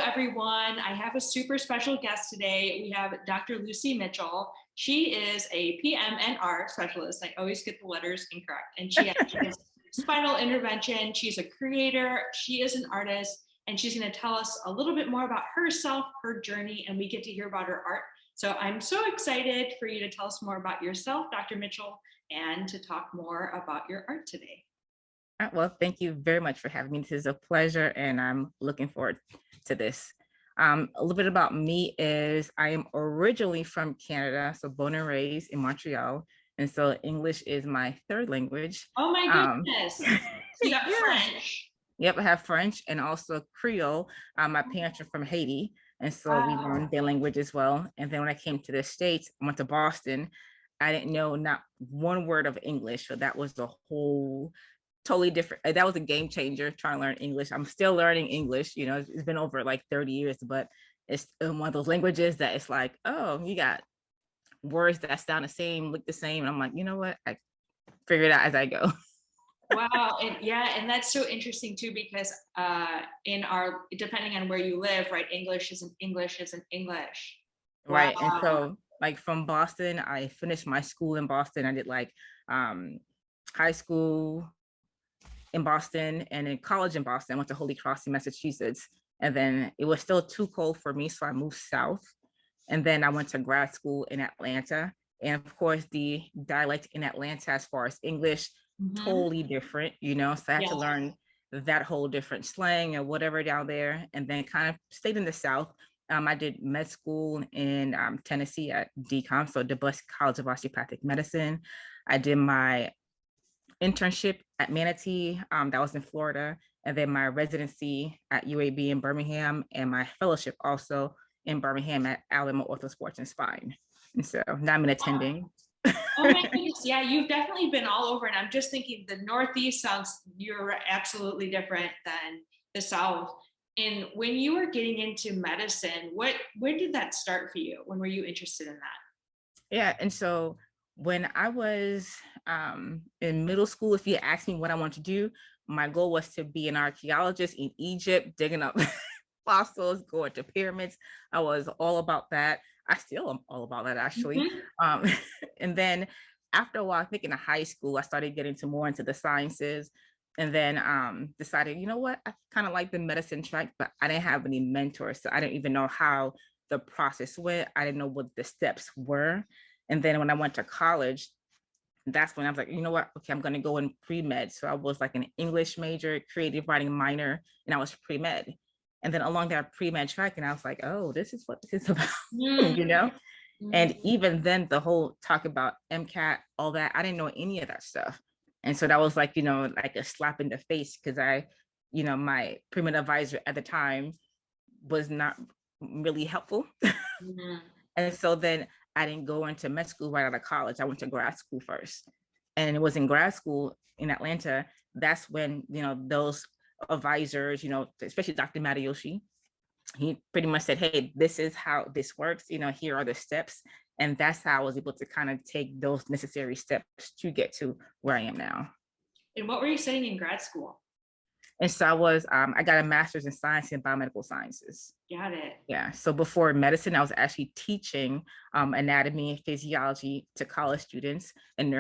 everyone. I have a super special guest today. We have Dr. Lucie Mitchell. She is a PM&R specialist. I always get the letters incorrect. And she has spinal intervention. She's a creator. She is an artist. And she's going to tell us a little bit more about herself, her journey, and we get to hear about her art. So I'm so excited for you to tell us more about yourself, Dr. Mitchell, and to talk more about your art today. Well, thank you very much for having me. This is a pleasure, and I'm looking forward to this. A little bit about me is I am originally from Canada, so born and raised in Montreal, and so English is my third language. Oh my goodness! So you got French. Yep, I have French and also Creole. My parents are from Haiti, and so we learned their language as well. And then when I came to the States, I went to Boston. I didn't know not one word of English, so that was the whole totally different. That was a game changer trying to learn English. I'm still learning English. You know, it's been over like 30 years, but it's one of those languages that it's like, oh, you got words that sound the same, look the same. And I'm like, you know what? I figure it out as I go. Wow. And that's so interesting too, because depending on where you live, right, English isn't English. Right. Wow. And so like from Boston, I finished my school in Boston. I did like high school in Boston and in college in Boston. I went to Holy Cross in Massachusetts. And then it was still too cold for me, so I moved south. And then I went to grad school in Atlanta. And of course, the dialect in Atlanta, as far as English, totally different, you know, so I had to learn that whole different slang or whatever down there, and then kind of stayed in the South. I did med school in Tennessee at DCOM, so DeBusk College of Osteopathic Medicine. I did my internship at Manatee, that was in Florida, and then my residency at UAB in Birmingham, and my fellowship also in Birmingham at Alabama Ortho Sports and Spine. And so now I'm in attending. Oh my goodness, yeah, you've definitely been all over, and I'm just thinking the Northeast you're absolutely different than the South. And when you were getting into medicine, when did that start for you? When were you interested in that? Yeah, and so when I was in middle school, if you asked me what I wanted to do, my goal was to be an archaeologist in Egypt, digging up fossils, going to pyramids. I was all about that. I still am all about that, actually. And then after a while, I think in high school, I started getting more into the sciences, and then decided, you know what, I kind of like the medicine track, but I didn't have any mentors. So I didn't even know how the process went. I didn't know what the steps were. And then when I went to college, that's when I was like, you know what, okay, I'm going to go in pre-med. So I was like an English major, creative writing minor, and I was pre-med. And then along that pre-med track, and I was like, oh, this is what this is about, you know? And even then, the whole talk about MCAT, all that, I didn't know any of that stuff. And so that was like, you know, like a slap in the face, because my pre-med advisor at the time was not really helpful. And so then I didn't go into med school right out of college. I went to grad school first. And it was in grad school in Atlanta. That's when, you know, those advisors, you know, especially Dr. Matayoshi, he pretty much said, hey, this is how this works. You know, here are the steps. And that's how I was able to kind of take those necessary steps to get to where I am now. And what were you studying in grad school? And so I got a master's in science and biomedical sciences. Got it. Yeah. So before medicine, I was actually teaching anatomy and physiology to college students and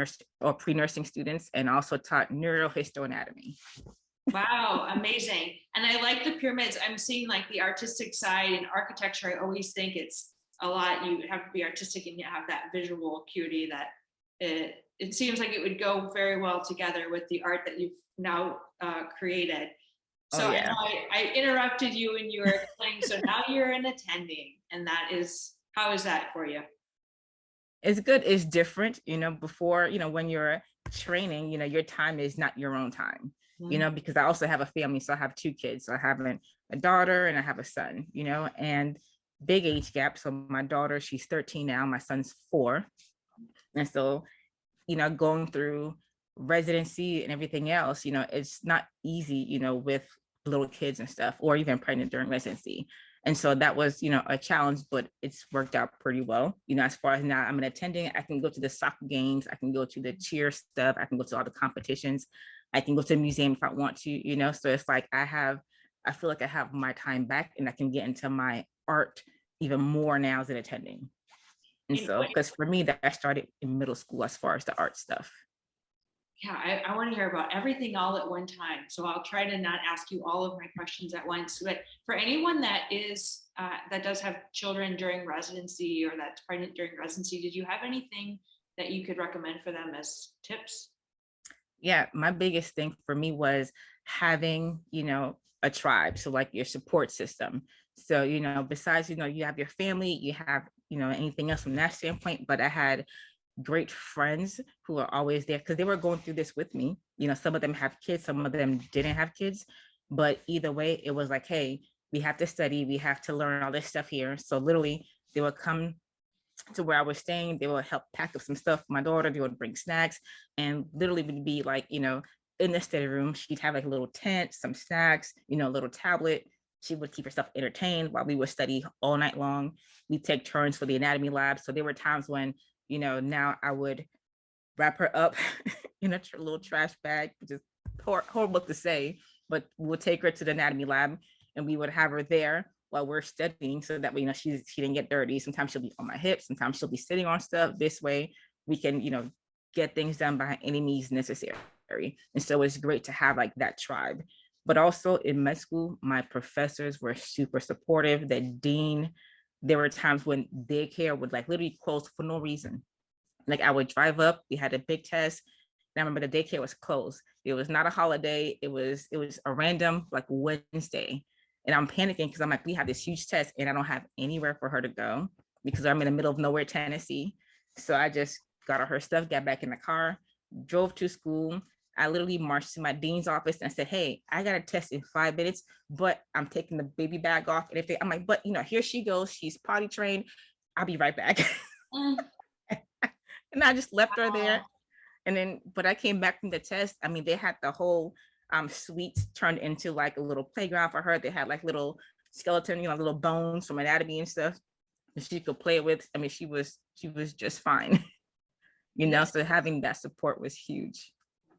pre-nursing students, and also taught neurohistoanatomy. Wow, amazing. And I like the pyramids. I'm seeing like the artistic side in architecture. I always think it's a lot. You have to be artistic and you have that visual acuity that it seems like it would go very well together with the art that you've now created. So I know I interrupted you when you were explaining. So now you're in attending, and how is that for you? It's good. It's different. You know, before, you know, when you're training, you know, your time is not your own time. You know, because I also have a family. So I have 2 kids. So I have a daughter and I have a son, you know, and big age gap. So my daughter, she's 13 now, my son's 4. And so, you know, going through residency and everything else, you know, it's not easy, you know, with little kids and stuff, or even pregnant during residency. And so that was, you know, a challenge, but it's worked out pretty well. You know, as far as now I'm an attending, I can go to the soccer games, I can go to the cheer stuff, I can go to all the competitions, I can go to the museum if I want to, you know. So it's like I have I feel like I have my time back and I can get into my art even more now as an attending. And And so, because for me, that started in middle school as far as the art stuff. yeah, I want to hear about everything all at one time. So I'll try to not ask you all of my questions at once. But for anyone that is that does have children during residency or that's pregnant during residency, did you have anything that you could recommend for them as tips? Yeah, my biggest thing for me was having, a tribe. So like your support system. So, besides, you have your family, you have, anything else from that standpoint. But I had great friends who are always there because they were going through this with me. Some of them have kids, some of them didn't have kids. But either way, it was like, hey, we have to study, we have to learn all this stuff here. So literally, they would come to where I was staying. They would help pack up some stuff for my daughter. They would bring snacks, and literally would be like, in the study room, she'd have like a little tent, some snacks, a little tablet. She would keep herself entertained while we would study all night long. We take turns for the anatomy lab. So there were times when, now I would wrap her up in a little trash bag, which is horrible to say, but we'll take her to the anatomy lab and we would have her there while we're studying so that way, she didn't get dirty. Sometimes she'll be on my hips, sometimes she'll be sitting on stuff. This way we can, get things done by any means necessary. And so it's great to have like that tribe. But also in med school, my professors were super supportive. The dean, there were times when daycare would like literally close for no reason. Like I would drive up, we had a big test. And I remember the daycare was closed. It was not a holiday. It was a random like Wednesday. And I'm panicking because I'm like, we have this huge test and I don't have anywhere for her to go because I'm in the middle of nowhere, Tennessee. So I just got all her stuff, got back in the car, drove to school. I literally marched to my dean's office and said, hey, I got a test in 5 minutes, but I'm taking the baby bag off. And I'm like, but here she goes. She's potty trained. I'll be right back. And I just left her there. And then, but I came back from the test. I mean, they had the whole suite turned into like a little playground for her. They had like little skeleton, little bones from anatomy and stuff that she could play with. I mean, she was just fine. So having that support was huge.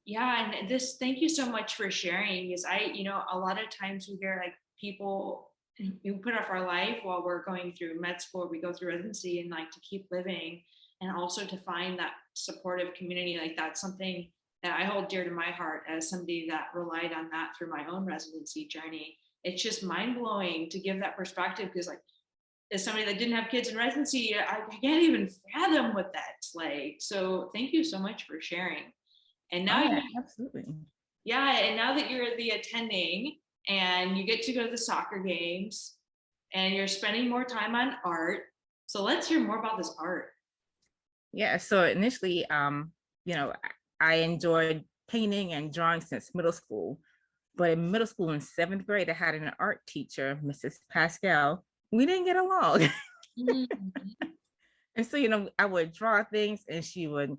Yeah, and thank you so much for sharing, because a lot of times we hear like people who put off our life while we're going through med school, we go through residency, and like to keep living and also to find that supportive community. Like that's something that I hold dear to my heart as somebody that relied on that through my own residency journey. It's just mind blowing to give that perspective, because like as somebody that didn't have kids in residency, I can't even fathom what that's like. So thank you so much for sharing. And now, absolutely. Yeah, and now that you're the attending and you get to go to the soccer games and you're spending more time on art. So let's hear more about this art. Yeah, so initially, I enjoyed painting and drawing since middle school. But in middle school in 7th grade, I had an art teacher, Mrs. Pascal. We didn't get along. And so, I would draw things and she would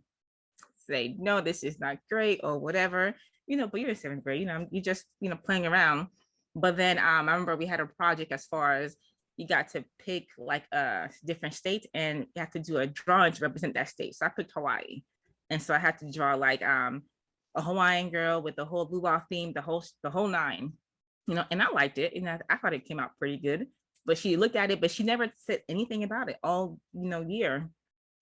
say, no, this is not great or whatever, but you're in 7th grade, you just, playing around. But then I remember we had a project as far as you got to pick like a different state and you have to do a drawing to represent that state. So I picked Hawaii. And so I had to draw like a Hawaiian girl with the whole luau theme, the whole nine, and I liked it. And I thought it came out pretty good. But she looked at it, but she never said anything about it all, year.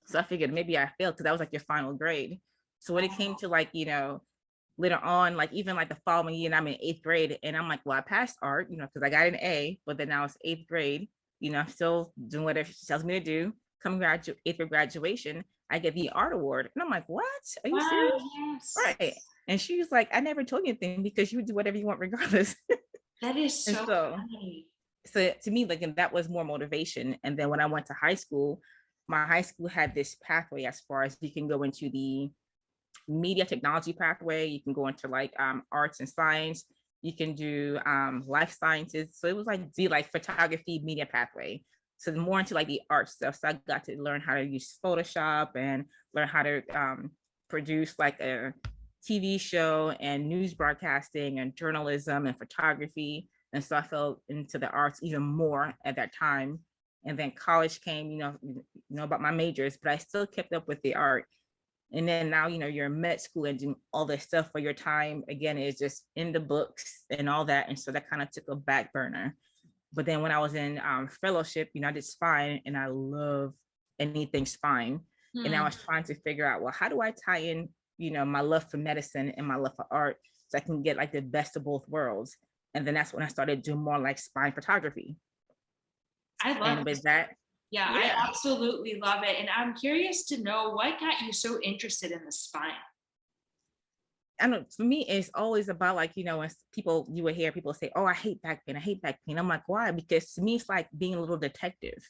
So I figured maybe I failed because that was like your final grade. So when it came to like, later on, like even like the following year, and I'm in 8th grade, and I'm like, well, I passed art, because I got an A, but then now it's 8th grade, I'm still doing whatever she tells me to do. Come 8th grade graduation, I get the art award. And I'm like, what? Are you serious? Yes. Right. And she was like, I never told you anything because you would do whatever you want regardless. That is so funny. So to me, like, and that was more motivation. And then when I went to high school, my high school had this pathway as far as you can go into the media technology pathway, you can go into like arts and science, you can do life sciences. So it was like the like photography media pathway. So more into like the art stuff. So I got to learn how to use Photoshop and learn how to produce like a TV show and news broadcasting and journalism and photography. And so I fell into the arts even more at that time. And then college came, about my majors, but I still kept up with the art. And then now, you're in med school and doing all this stuff for your time. Again, is just in the books and all that. And so that kind of took a back burner. But then when I was in fellowship, I did spine and I love anything spine. And I was trying to figure out, well, how do I tie in, my love for medicine and my love for art so I can get like the best of both worlds. And then that's when I started doing more like spine photography. I love and with that. Yeah, I absolutely love it. And I'm curious to know what got you so interested in the spine. I don't know, for me, it's always about like, when you would hear people say, oh, I hate back pain. I hate back pain. I'm like, why? Because to me, it's like being a little detective,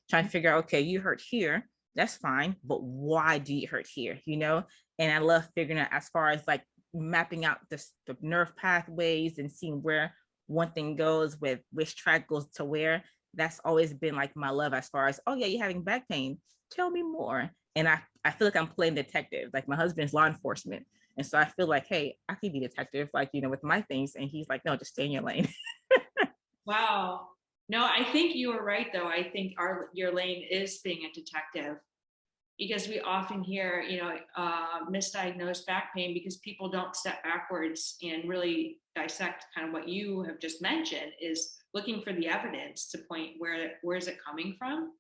trying to figure out, okay, you hurt here. That's fine. But why do you hurt here? And I love figuring out as far as like mapping out the nerve pathways and seeing where one thing goes with which track goes to where. That's always been like my love as far as, oh yeah, you're having back pain. Tell me more. And I feel like I'm playing detective. Like my husband's law enforcement. And so I feel like, hey, I can be detective, like, with my things. And he's like, no, just stay in your lane. Wow. No, I think you were right, though. I think your lane is being a detective, because we often hear, misdiagnosed back pain because people don't step backwards and really dissect kind of what you have just mentioned, is looking for the evidence to point where is it coming from.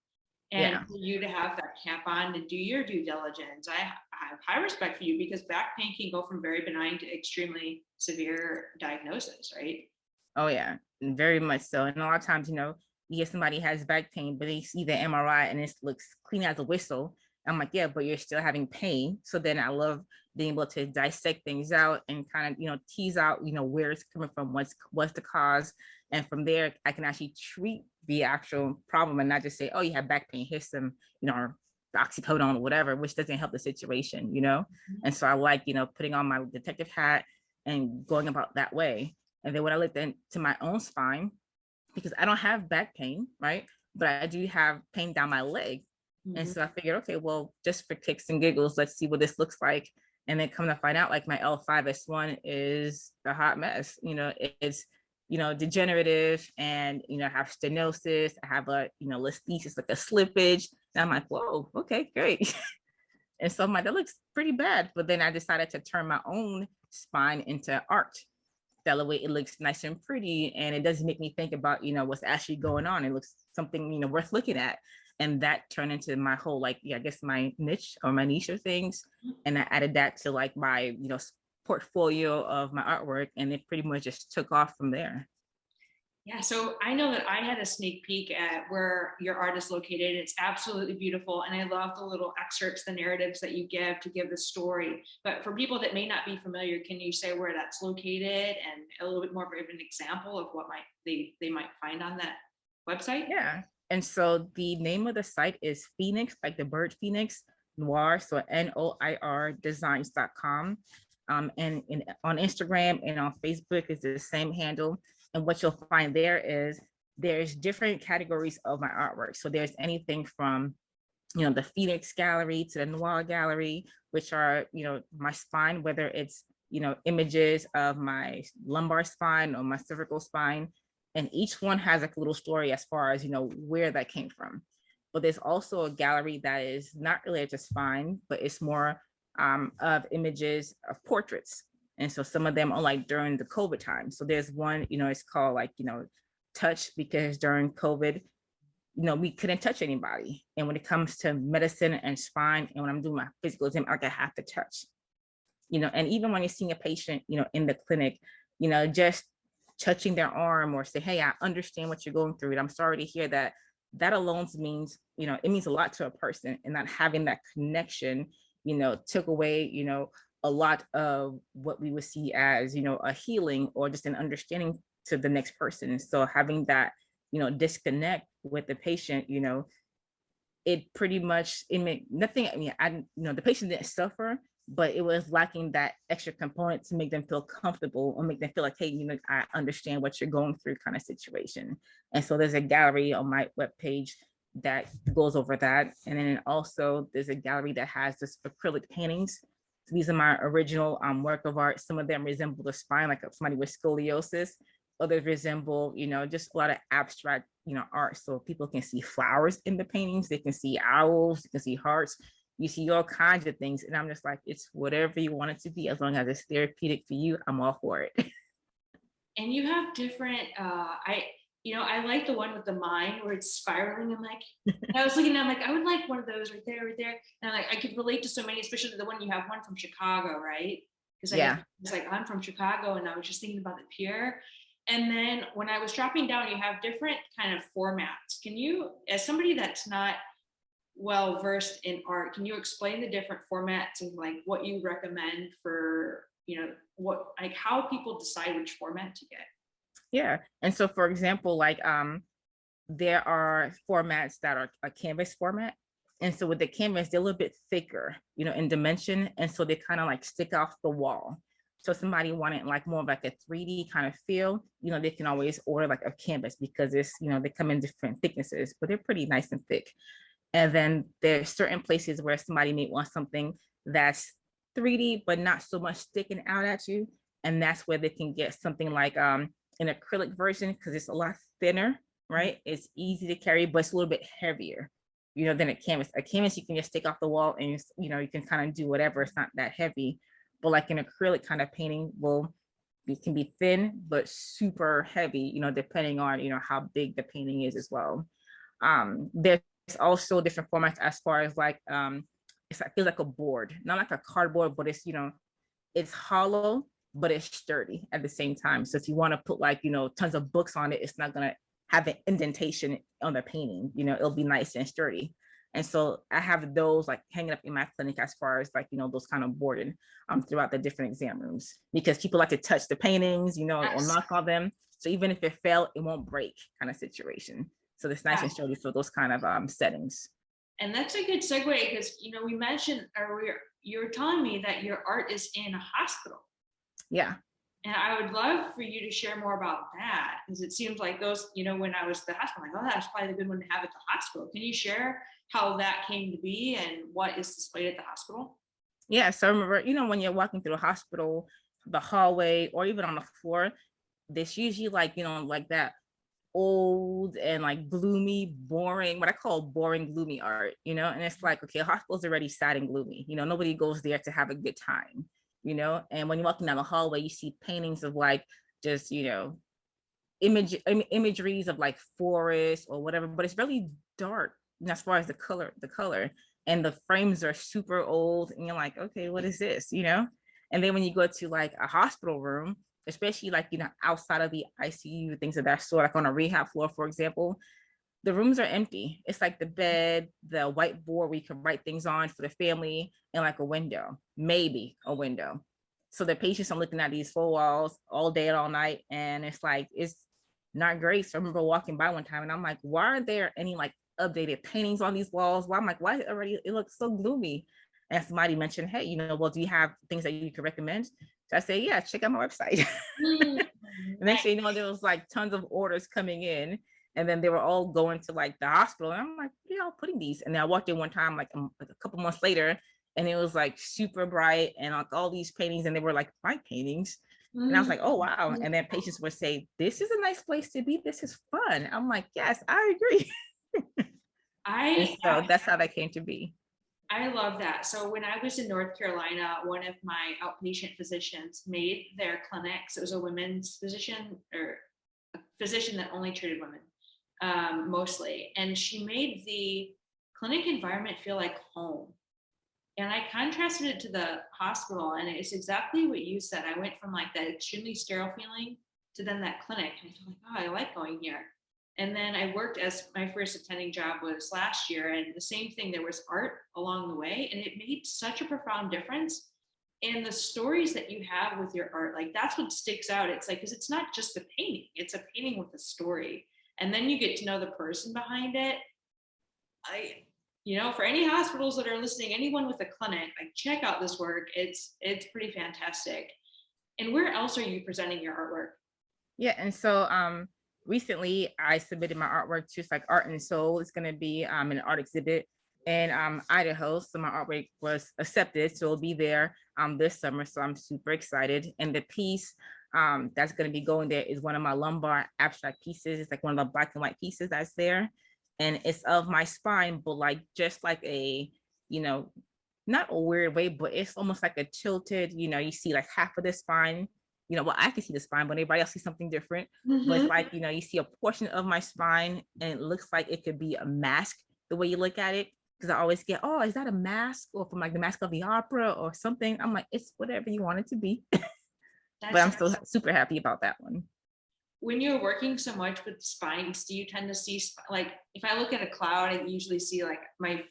And for you to have that cap on to do your due diligence, I have high respect for you, because back pain can go from very benign to extremely severe diagnosis, right? Oh yeah, very much so. And a lot of times, you get somebody has back pain, but they see the MRI and it looks clean as a whistle. I'm like, yeah, but you're still having pain. So then I love being able to dissect things out and kind of, tease out, where it's coming from, what's the cause. And from there, I can actually treat the actual problem and not just say, oh, you have back pain, here's some, oxycodone or whatever, which doesn't help the situation, And so I like, putting on my detective hat and going about that way. And then when I looked into my own spine, because I don't have back pain, right? But I do have pain down my leg. And so I figured, okay, well, just for kicks and giggles, let's see what this looks like. And then come to find out, like my L5S1 is a hot mess. It's, degenerative, and, I have stenosis. I have a, listhesis, like a slippage. And I'm like, whoa, okay, great. And so I'm like, that looks pretty bad. But then I decided to turn my own spine into art. That way it looks nice and pretty, and it doesn't make me think about, what's actually going on. It looks something, worth looking at. And that turned into my whole, like, I guess my niche of things. And I added that to like my, portfolio of my artwork, and it pretty much just took off from there. Yeah, so I know that I had a sneak peek at where your art is located. It's absolutely beautiful. And I love the little excerpts, the narratives that you give to give the story. But for people that may not be familiar, can you say where that's located and a little bit more of an example of what they might find on that website? Yeah. And so the name of the site is Phoenix, like the bird Phoenix, Noir, so NOIR designs.com. And on Instagram and on Facebook is the same handle. And what you'll find there is there's different categories of my artwork. So there's anything from, the Phoenix Gallery to the Noir Gallery, which are, my spine, whether it's, images of my lumbar spine or my cervical spine. And each one has like a little story as far as, where that came from. But there's also a gallery that is not related to spine, but it's more of images of portraits. And so some of them are like during the COVID time. So there's one, it's called like, touch, because during COVID, we couldn't touch anybody. And when it comes to medicine and spine, and when I'm doing my physical exam, like I have to touch, and even when you're seeing a patient, in the clinic, just touching their arm or say, hey, I understand what you're going through. And I'm sorry to hear that. That alone means, it means a lot to a person, and not having that connection, took away, a lot of what we would see as, a healing or just an understanding to the next person. So having that, disconnect with the patient, it pretty much, it made nothing. I mean, the patient didn't suffer, but it was lacking that extra component to make them feel comfortable or make them feel like, hey, I understand what you're going through kind of situation. And so there's a gallery on my webpage that goes over that. And then also there's a gallery that has this acrylic paintings. So these are my original work of art. Some of them resemble the spine, like somebody with scoliosis. Others resemble, just a lot of abstract, art. So people can see flowers in the paintings. They can see owls, they can see hearts. You see all kinds of things. And I'm just like, it's whatever you want it to be, as long as it's therapeutic for you, I'm all for it. And you have different, I like the one with the mind where it's spiraling. I'm like, and I was looking, I'm like, I would like one of those right there, right there. And like, I could relate to so many, especially the one you have one from Chicago, right? Because I was like, I'm from Chicago, and I was just thinking about the pier. And then when I was dropping down, you have different kind of formats. Can you, as somebody that's not well versed in art, can you explain the different formats and like what you recommend for, what, like how people decide which format to get? Yeah. And so for example, like there are formats that are a canvas format. And so with the canvas, they're a little bit thicker, in dimension. And so they kind of like stick off the wall. So if somebody wanted like more of like a 3D kind of feel, they can always order like a canvas, because it's, they come in different thicknesses, but they're pretty nice and thick. And then there's certain places where somebody may want something that's 3D, but not so much sticking out at you. And that's where they can get something like an acrylic version, because it's a lot thinner, right? It's easy to carry, but it's a little bit heavier, than a canvas. A canvas you can just take off the wall and, you can kind of do whatever. It's not that heavy. But like an acrylic kind of painting, it can be thin, but super heavy, depending on, how big the painting is as well. There's also different formats as far as like, it feels like a board, not like a cardboard, but it's, it's hollow, but it's sturdy at the same time. So if you want to put like, tons of books on it, it's not going to have an indentation on the painting, it'll be nice and sturdy. And so I have those like hanging up in my clinic, as far as like, those kind of boarded throughout the different exam rooms, because people like to touch the paintings, or knock on them. So even if it fell, it won't break kind of situation. So it's nice and sturdy for those kind of settings. And that's a good segue, because, we mentioned earlier, you were telling me that your art is in a hospital. Yeah. And I would love for you to share more about that, because it seems like those, when I was at the hospital, I'm like, oh, that's probably the good one to have at the hospital. Can you share how that came to be and what is displayed at the hospital? Yeah. So I remember, when you're walking through the hospital, the hallway, or even on the floor, there's usually like, like that old and like gloomy, boring, what I call boring, gloomy art, and it's like, okay, a hospital's already sad and gloomy, nobody goes there to have a good time, and when you're walking down the hallway, you see paintings of like just, imageries of like forest or whatever, but it's really dark. And as far as the color, and the frames are super old, and you're like, okay, what is this, And then when you go to like a hospital room, especially like, outside of the ICU, things of that sort, like on a rehab floor, for example, the rooms are empty. It's like the bed, the whiteboard where you can write things on for the family, and like a window, maybe a window. So the patients are looking at these four walls all day and all night, and it's like, it's not great. So I remember walking by one time, and I'm like, why aren't there any like updated paintings on these walls? Why? I'm like, why already it looks so gloomy? And somebody mentioned, hey, well, do you have things that you could recommend? So I say, yeah, check out my website. And next thing you know, there was like tons of orders coming in, and then they were all going to like the hospital. And I'm like, where y'all putting these? And then I walked in one time, like a couple months later, and it was like super bright, and like all these paintings, and they were like my paintings. And I was like, oh, wow. And then patients would say, this is a nice place to be. This is fun. I'm like, yes, I agree. So that's how that came to be. I love that. So when I was in North Carolina, one of my outpatient physicians made their clinics. It was a women's physician, or a physician that only treated women, mostly. And she made the clinic environment feel like home. And I contrasted it to the hospital, and it's exactly what you said. I went from like that extremely sterile feeling to then that clinic, and I feel like, oh, I like going here. And then I worked, as my first attending job was last year, and the same thing, there was art along the way, and it made such a profound difference. And the stories that you have with your art, like that's what sticks out. It's like, because it's not just a painting, it's a painting with a story. And then you get to know the person behind it. For any hospitals that are listening, anyone with a clinic, like check out this work. It's pretty fantastic. And where else are you presenting your artwork? Yeah, and so recently I submitted my artwork to like Art and Soul. It's going to be an art exhibit in Idaho. So my artwork was accepted, so it'll be there this summer. So I'm super excited. And the piece that's going to be going there is one of my lumbar abstract pieces. It's like one of the black and white pieces that's there, and it's of my spine, but like just like a not a weird way, but it's almost like a tilted, you see like half of the spine, well, I can see the spine, but everybody else sees something different. But it's Mhm. like, you see a portion of my spine and it looks like it could be a mask the way you look at it. Because I always get, oh, is that a mask or from like the Mask of the Opera or something? I'm like, it's whatever you want it to be. But That's I'm still super happy about that one. when you're working so much with spines, do you tend to see like if I look at a cloud, I usually see like my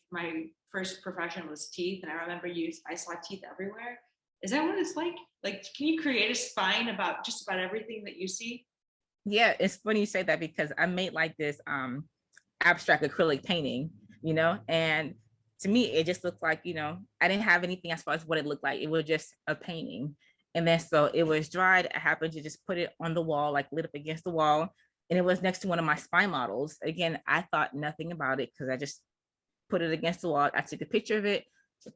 first profession was teeth, and I remember I saw teeth everywhere. Is that what it's like? Like, can you create a spine about just about everything that you see? Yeah, it's funny you say that because I made like this abstract acrylic painting, and to me it just looked like, I didn't have anything as far as what it looked like. It was just a painting. And then so it was dried. I happened to just put it on the wall, like lit up against the wall. And it was next to one of my spine models. Again, I thought nothing about it because I just put it against the wall. I took a picture of it,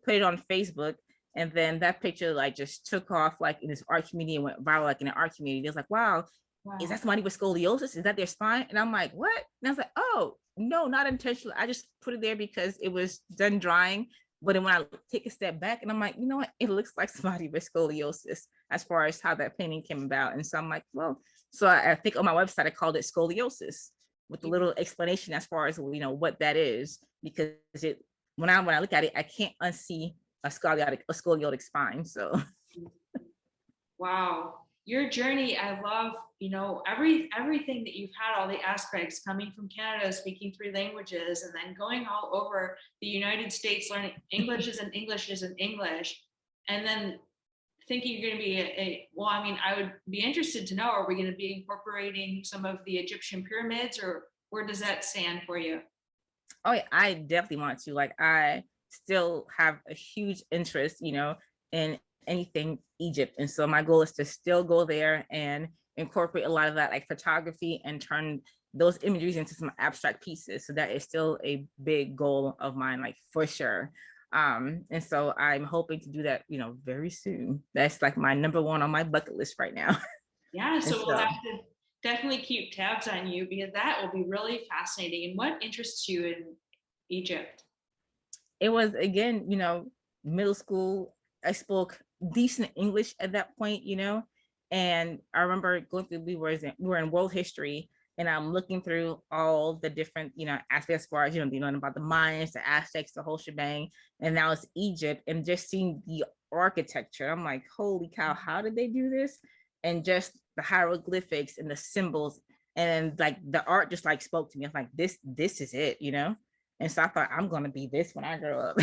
put it on Facebook, and then that picture like just took off like in this art community and went viral like in an art community. It was like, wow, is Wow. that somebody with scoliosis? Is that their spine? And I'm like, what? And I was like, oh, no, not intentional. I just put it there because it was done drying. But then when I take a step back and I'm like, you know what? It looks like somebody with scoliosis as far as how that painting came about. And so I'm like, well, so I think on my website, I called it scoliosis with a little explanation as far as, what that is, because it, when I look at it, I can't unsee a scoliotic spine. So Wow. Your journey, I love, everything that you've had, all the aspects coming from Canada, speaking 3 languages, and then going all over the United States, learning English is an English is an English, and then thinking you're going to be well, I mean, I would be interested to know, are we going to be incorporating some of the Egyptian pyramids, or where does that stand for you? oh yeah, I definitely want to. Like, I still have a huge interest, in anything Egypt. And so my goal is to still go there and incorporate a lot of that like photography and turn those imageries into some abstract pieces. So that is still a big goal of mine, like for sure. And so I'm hoping to do that, very soon. That's like my number one on my bucket list right now. Yeah, And so we'll have so to definitely keep tabs on you, because that will be really fascinating. And what interests you in Egypt? it was again, middle school. I spoke decent English at that point, and I remember going through. We were in world history, and I'm looking through all the different, aspects as far as you learn about the Mayans, the Aztecs, the whole shebang, and now it's Egypt, and just seeing the architecture. I'm like, holy cow, how did they do this? And just the hieroglyphics and the symbols, and like the art just like spoke to me. I'm like, this is it. And so I thought, I'm gonna be this when I grow up.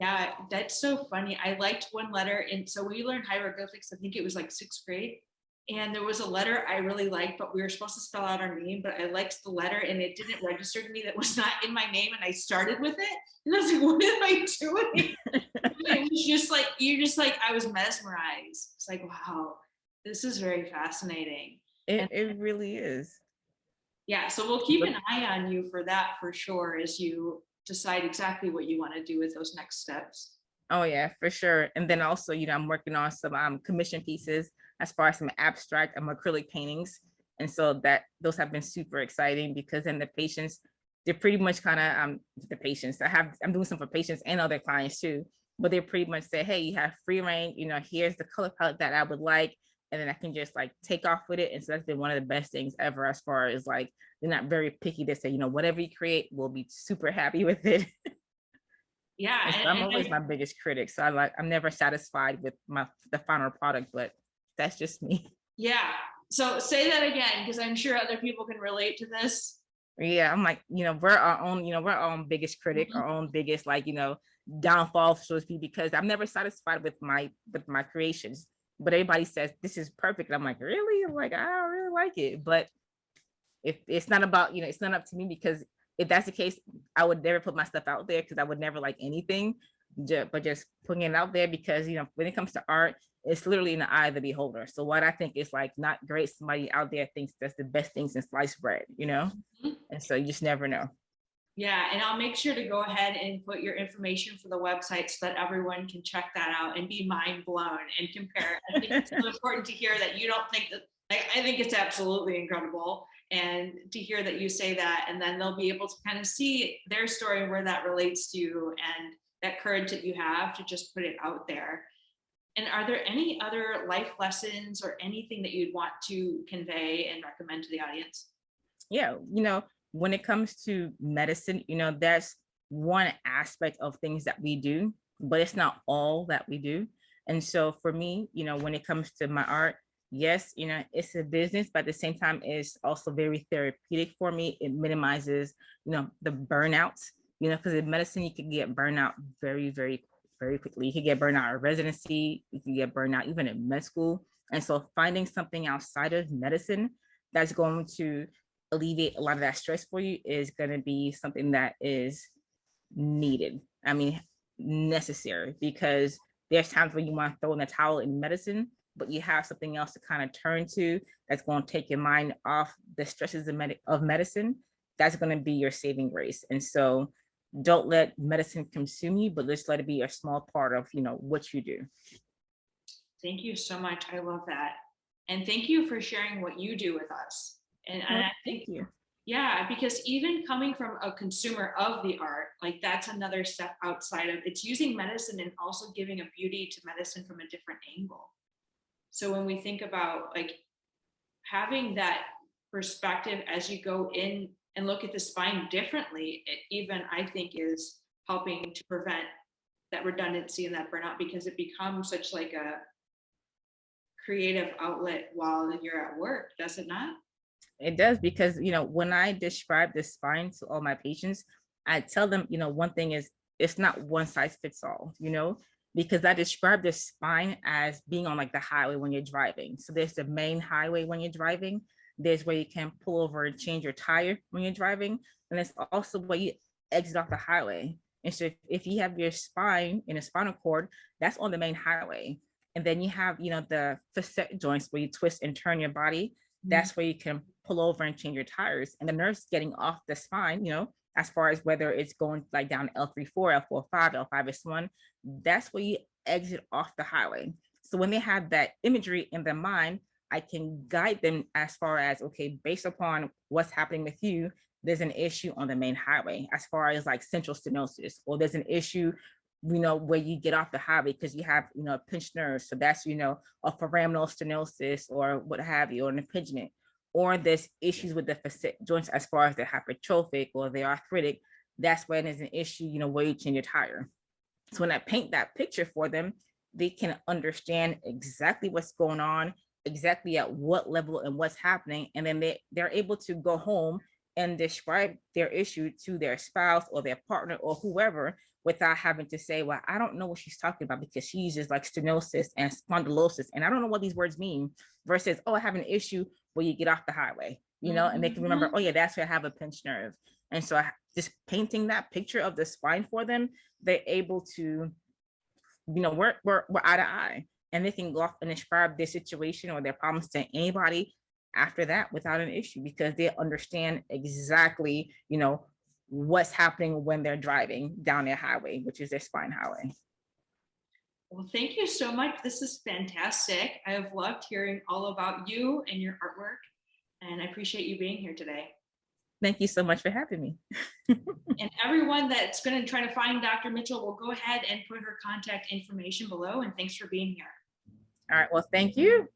Yeah, that's so funny. I liked one letter. And so we learned hieroglyphics, I think it was like 6th grade. And there was a letter I really liked, but we were supposed to spell out our name, but I liked the letter and it didn't register to me that was not in my name. And I started with it. And I was like, what am I doing? It was just like, I was mesmerized. It's like, wow, this is very fascinating. it, And it really is. yeah, so we'll keep But an eye on you for that for sure, as you decide exactly what you want to do with those next steps. oh yeah, for sure. And then also, I'm working on some commission pieces as far as some abstract acrylic paintings. And so that those have been super exciting because then the patients, they're pretty much kind of the patients. I'm doing some for patients and other clients too, but they pretty much say, hey, you have free reign, here's the color palette that I would like. And then I can just like take off with it. And so that's been one of the best things ever as far as like they're not very picky. They say, whatever you create, we'll be super happy with it. Yeah, And so I'm always my biggest critic. So I'm never satisfied with the final product, but that's just me. yeah. So say that again, because I'm sure other people can relate to this. Yeah, I'm like, we're our own biggest critic, Mhm. our own biggest like, downfall, so to speak, because I'm never satisfied with my creations. But everybody says this is perfect. And I'm like, really? I'm like, I don't really like it. But if it's not about, it's not up to me, because if that's the case, I would never put my stuff out there because I would never like anything, but just putting it out there because, when it comes to art, it's literally in the eye of the beholder. So what I think is like not great, somebody out there thinks that's the best thing since sliced bread. And so you just never know. Yeah, and I'll make sure to go ahead and put your information for the website so that everyone can check that out and be mind blown and compare. I think it's so important to hear that you don't think that. I think it's absolutely incredible, and to hear that you say that, and then they'll be able to kind of see their story and where that relates to, and that courage that you have to just put it out there. And are there any other life lessons or anything that you'd want to convey and recommend to the audience? Yeah, when it comes to medicine, that's one aspect of things that we do, but it's not all that we do. And so for me, when it comes to my art, yes, it's a business, but at the same time, it's also very therapeutic for me. It minimizes, the burnouts, because in medicine, you can get burnout very, very, very quickly. You can get burnout at residency, you can get burnout even in med school. And so finding something outside of medicine that's going to alleviate a lot of that stress for you is going to be something that is needed. I mean, necessary, because there's times when you want to throw in the towel in medicine, but you have something else to kind of turn to that's going to take your mind off the stresses of medicine. That's going to be your saving grace. And so don't let medicine consume you, but just let it be a small part of, what you do. Thank you so much. I love that. And thank you for sharing what you do with us. And I think, thank you. Yeah, because even coming from a consumer of the art, like that's another step outside of it's using medicine and also giving a beauty to medicine from a different angle. So when we think about like having that perspective as you go in and look at the spine differently, it even I think is helping to prevent that redundancy and that burnout, because it becomes such like a creative outlet while you're at work, does it not? It does, because when I describe the spine to all my patients, I tell them, one thing is it's not one size fits all, because I describe the spine as being on like the highway when you're driving. So there's the main highway when you're driving. There's where you can pull over and change your tire when you're driving. And it's also where you exit off the highway. And so if you have your spine in a spinal cord, that's on the main highway. And then you have, the facet joints where you twist and turn your body. That's where you can pull over and change your tires. And the nerves getting off the spine, as far as whether it's going like down L34, L45, L5S1, that's where you exit off the highway. So when they have that imagery in their mind, I can guide them as far as, okay, based upon what's happening with you, there's an issue on the main highway as far as like central stenosis, or there's an issue where you get off the highway because you have, a pinched nerve. So that's, a foraminal stenosis or what have you, or an impingement, or there's issues with the facet joints as far as the hypertrophic or the arthritic. That's when there's an issue, where you change your tire. So when I paint that picture for them, they can understand exactly what's going on, exactly at what level and what's happening. And then they're able to go home and describe their issue to their spouse or their partner or whoever, without having to say, well, I don't know what she's talking about because she uses like stenosis and spondylosis, and I don't know what these words mean, versus, oh, I have an issue where you get off the highway, and they can remember, oh yeah, that's where I have a pinched nerve. And so just painting that picture of the spine for them, they're able to, we're eye to eye, and they can go off and describe their situation or their problems to anybody after that without an issue, because they understand exactly, what's happening when they're driving down their highway, which is their spine highway. Well, thank you so much. This is fantastic. I have loved hearing all about you and your artwork, and I appreciate you being here today. Thank you so much for having me. And everyone that's going to try to find Dr. Mitchell will go ahead and put her contact information below, and thanks for being here. All right, well, thank you.